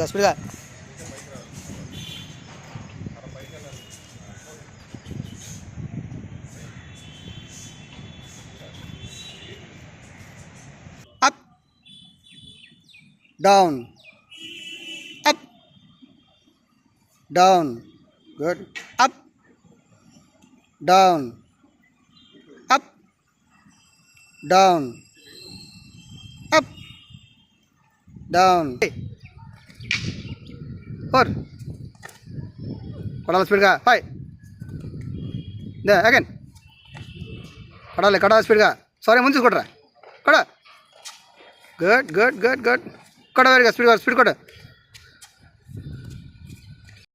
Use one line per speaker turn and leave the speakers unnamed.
స్పీడ్గా up down up down good up down up down up down 4 కొడాలి స్పీడ్గా 5 దే అగైన్ కొడాలి స్పీడ్గా సారీ ముందు కొట్టరా కొడ గుడ్ గుడ్ గుడ్ గుడ్ కొడ వెరీగా స్పీడ్ కొట్టు